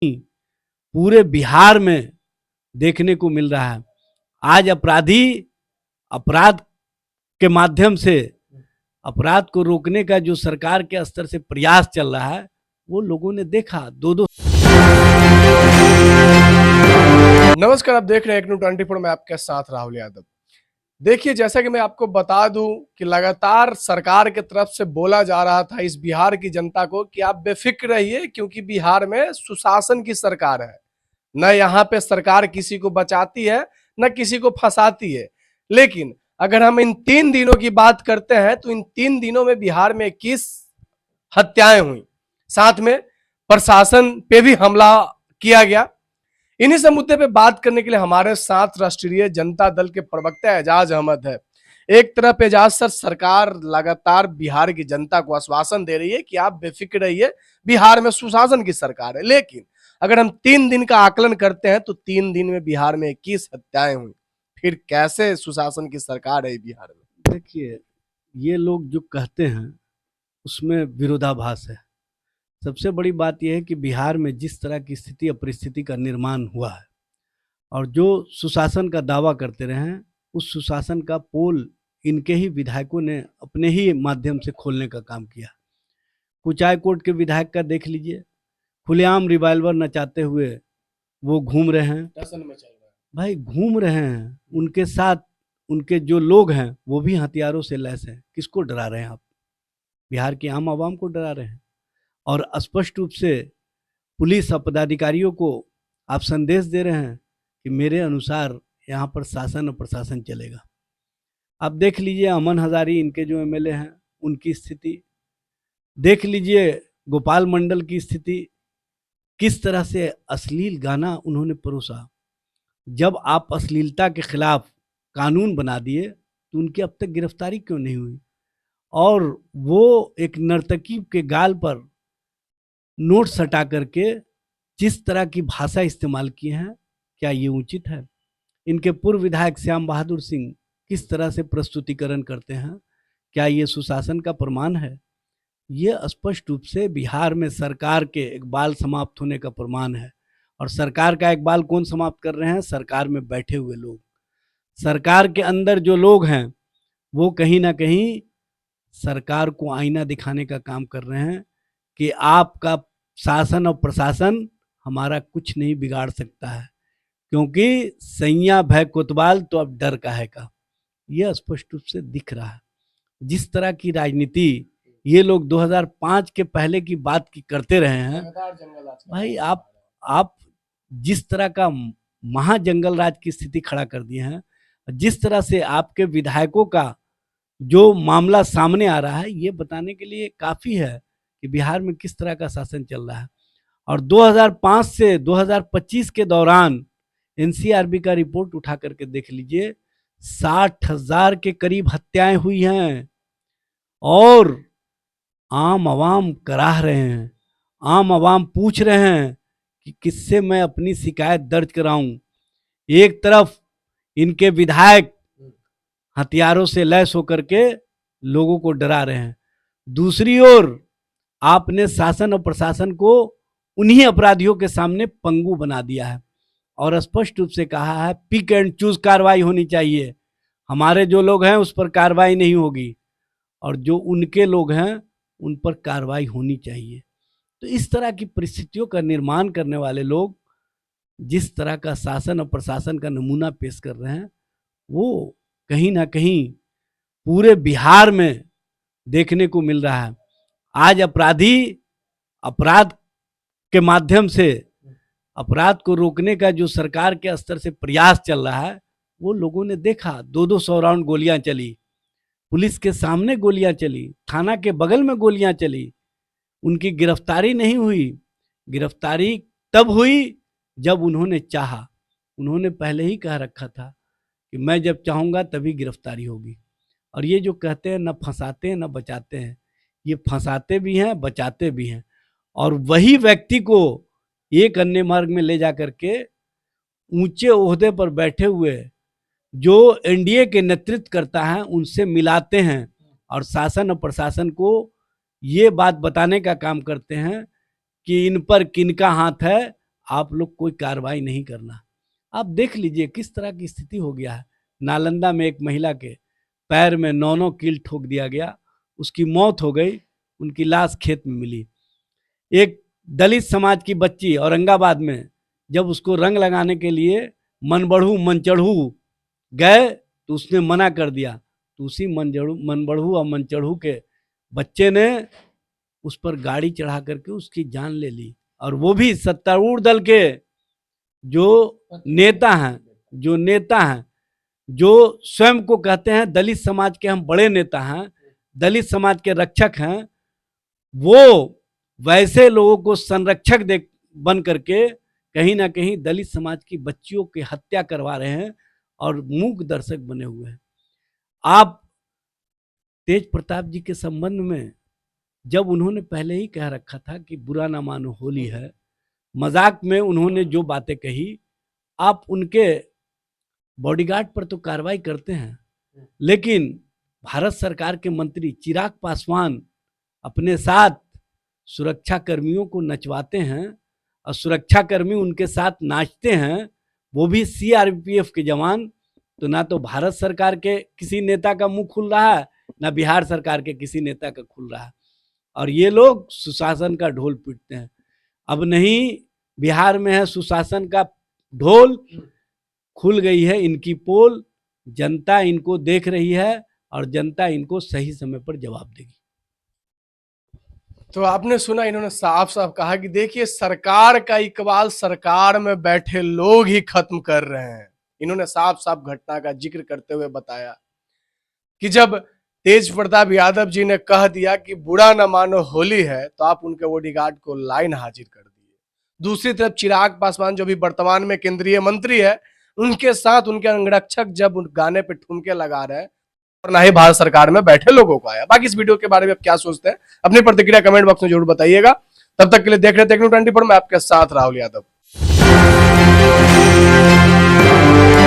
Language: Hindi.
पूरे बिहार में देखने को मिल रहा है। आज अपराधी अपराध के माध्यम से अपराध को रोकने का जो सरकार के स्तर से प्रयास चल रहा है, वो लोगों ने देखा। दो नमस्कार, आप देख रहे हैं एक 24 में आपके साथ राहुल यादव। देखिए, जैसा कि मैं आपको बता दूं कि लगातार सरकार की तरफ से बोला जा रहा था इस बिहार की जनता को कि आप बेफिक्र रहिए, क्योंकि बिहार में सुशासन की सरकार है। न यहाँ पे सरकार किसी को बचाती है, न किसी को फंसाती है। लेकिन अगर हम इन 3 दिनों की बात करते हैं तो इन 3 दिनों में बिहार में 21 हत्याएं हुई, साथ में प्रशासन पे भी हमला किया गया। इन्हीं से मुद्दे पे बात करने के लिए हमारे साथ राष्ट्रीय जनता दल के प्रवक्ता एजाज अहमद है। एक तरफ एजाज सर, सरकार लगातार बिहार की जनता को आश्वासन दे रही है कि आप बेफिक्र रहिए, बिहार में सुशासन की सरकार है। लेकिन अगर हम 3 दिन का आकलन करते हैं तो 3 दिन में बिहार में 21 हत्याएं हुई। फिर कैसे सुशासन की सरकार है बिहार में? देखिए, ये लोग जो कहते हैं उसमें विरोधाभास है। सबसे बड़ी बात यह है कि बिहार में जिस तरह की स्थिति परिस्थिति का निर्माण हुआ है और जो सुशासन का दावा करते रहे हैं, उस सुशासन का पोल इनके ही विधायकों ने अपने ही माध्यम से खोलने का काम किया। कुचाय कोट के विधायक का देख लीजिए, खुलेआम रिवाल्वर नचाते हुए वो घूम रहे हैं। भाई घूम रहे हैं, उनके साथ उनके जो लोग हैं वो भी हथियारों से लैस हैं। किसको डरा रहे हैं आप? बिहार की आम आवाम को डरा रहे हैं। और स्पष्ट रूप से पुलिस पदाधिकारियों को आप संदेश दे रहे हैं कि मेरे अनुसार यहाँ पर शासन और प्रशासन चलेगा। आप देख लीजिए अमन हजारी, इनके जो एमएलए हैं, उनकी स्थिति देख लीजिए, गोपाल मंडल की स्थिति, किस तरह से अश्लील गाना उन्होंने परोसा। जब आप अश्लीलता के खिलाफ कानून बना दिए तो उनकी अब तक गिरफ्तारी क्यों नहीं हुई? और वो एक नर्तकी के गाल पर नोट सटा करके जिस तरह की भाषा इस्तेमाल की है, क्या ये उचित है? इनके पूर्व विधायक श्याम बहादुर सिंह किस तरह से प्रस्तुतिकरण करते हैं, क्या ये सुशासन का प्रमाण है? ये स्पष्ट रूप से बिहार में सरकार के एक बाल समाप्त होने का प्रमाण है। और सरकार का एक बाल कौन समाप्त कर रहे हैं? सरकार में बैठे हुए लोग। सरकार के अंदर जो लोग हैं वो कहीं ना कहीं सरकार को आईना दिखाने का काम कर रहे हैं कि आपका शासन और प्रशासन हमारा कुछ नहीं बिगाड़ सकता है, क्योंकि सैया भय कोतवाल तो अब डर काहे का। यह स्पष्ट रूप से दिख रहा है। जिस तरह की राजनीति ये लोग 2005 के पहले की बात की करते रहे हैं, भाई आप जिस तरह का महाजंगल राज की स्थिति खड़ा कर दिए हैं, जिस तरह से आपके विधायकों का जो मामला सामने आ रहा है, ये बताने के लिए काफी है कि बिहार में किस तरह का शासन चल रहा है। और 2005 से 2025 के दौरान एनसीआरबी का रिपोर्ट उठा करके देख लीजिए, 60,000 के करीब हत्याएं हुई हैं। और आम आवाम कराह रहे हैं, आम आवाम पूछ रहे हैं कि किससे मैं अपनी शिकायत दर्ज कराऊं। एक तरफ इनके विधायक हथियारों से लैस होकर के लोगों को डरा रहे हैं, दूसरी ओर आपने शासन और प्रशासन को उन्हीं अपराधियों के सामने पंगु बना दिया है और स्पष्ट रूप से कहा है पिक एंड चूज कार्रवाई होनी चाहिए। हमारे जो लोग हैं उस पर कार्रवाई नहीं होगी और जो उनके लोग हैं उन पर कार्रवाई होनी चाहिए। तो इस तरह की परिस्थितियों का निर्माण करने वाले लोग जिस तरह का शासन और प्रशासन का नमूना पेश कर रहे हैं, वो कहीं ना कहीं पूरे बिहार में देखने को मिल रहा है। आज अपराधी अपराध के माध्यम से अपराध को रोकने का जो सरकार के स्तर से प्रयास चल रहा है, वो लोगों ने देखा। 200 राउंड गोलियां चली, पुलिस के सामने गोलियां चली, थाना के बगल में गोलियां चली, उनकी गिरफ्तारी नहीं हुई। गिरफ्तारी तब हुई जब उन्होंने चाहा। उन्होंने पहले ही कह रखा था कि मैं जब चाहूँगा तभी गिरफ्तारी होगी। और ये जो कहते हैं न फंसाते हैं न बचाते हैं, ये फंसाते भी हैं बचाते भी हैं। और वही व्यक्ति को एक अन्य मार्ग में ले जा करके ऊंचे ओहदे पर बैठे हुए जो एनडीए के नेतृत्व करता है उनसे मिलाते हैं और शासन और प्रशासन को ये बात बताने का काम करते हैं कि इन पर किनका हाथ है आप लोग कोई कार्रवाई नहीं करना। आप देख लीजिए किस तरह की स्थिति हो गया है। नालंदा में एक महिला के पैर में 9 कील ठोक दिया गया, उसकी मौत हो गई, उनकी लाश खेत में मिली। एक दलित समाज की बच्ची औरंगाबाद में जब उसको रंग लगाने के लिए मनचढ़ू गए तो उसने मना कर दिया, तो उसी मनबढ़ू और मनचढ़ू के बच्चे ने उस पर गाड़ी चढ़ा करके उसकी जान ले ली। और वो भी सत्तारूढ़ दल के जो नेता हैं, जो स्वयं को कहते हैं दलित समाज के हम बड़े नेता हैं, दलित समाज के रक्षक हैं, वो वैसे लोगों को संरक्षक बन करके कहीं ना कहीं दलित समाज की बच्चियों की हत्या करवा रहे हैं और मूक दर्शक बने हुए हैं। आप तेज प्रताप जी के संबंध में जब उन्होंने पहले ही कह रखा था कि बुरा ना मानो होली है, मजाक में उन्होंने जो बातें कही, आप उनके बॉडीगार्ड पर तो कार्रवाई करते हैं, लेकिन भारत सरकार के मंत्री चिराग पासवान अपने साथ सुरक्षा कर्मियों को नचवाते हैं और सुरक्षा कर्मी उनके साथ नाचते हैं, वो भी सीआरपीएफ के जवान। तो ना तो भारत सरकार के किसी नेता का मुंह खुल रहा है, ना बिहार सरकार के किसी नेता का खुल रहा है, और ये लोग सुशासन का ढोल पीटते हैं। अब नहीं बिहार में है सुशासन का ढोल, खुल गई है इनकी पोल, जनता इनको देख रही है और जनता इनको सही समय पर जवाब देगी। तो आपने सुना, इन्होंने साफ साफ कहा कि देखिए सरकार का इकबाल सरकार में बैठे लोग ही खत्म कर रहे हैं। इन्होंने साफ साफ घटना का जिक्र करते हुए बताया कि जब तेज प्रताप यादव जी ने कह दिया कि बुरा न मानो होली है, तो आप उनके बॉडीगार्ड को लाइन हाजिर कर दिए। दूसरी तरफ चिराग पासवान जो भी वर्तमान में केंद्रीय मंत्री है, उनके साथ उनके अंगरक्षक जब उन गाने पे ठुमके लगा रहे हैं और ना ही भारत सरकार में बैठे लोगों को आया। बाकी इस वीडियो के बारे में आप क्या सोचते हैं, अपनी प्रतिक्रिया कमेंट बॉक्स में जरूर बताइएगा। तब तक के लिए देख रहे थे टेक्नो 24, मैं आपके साथ राहुल यादव।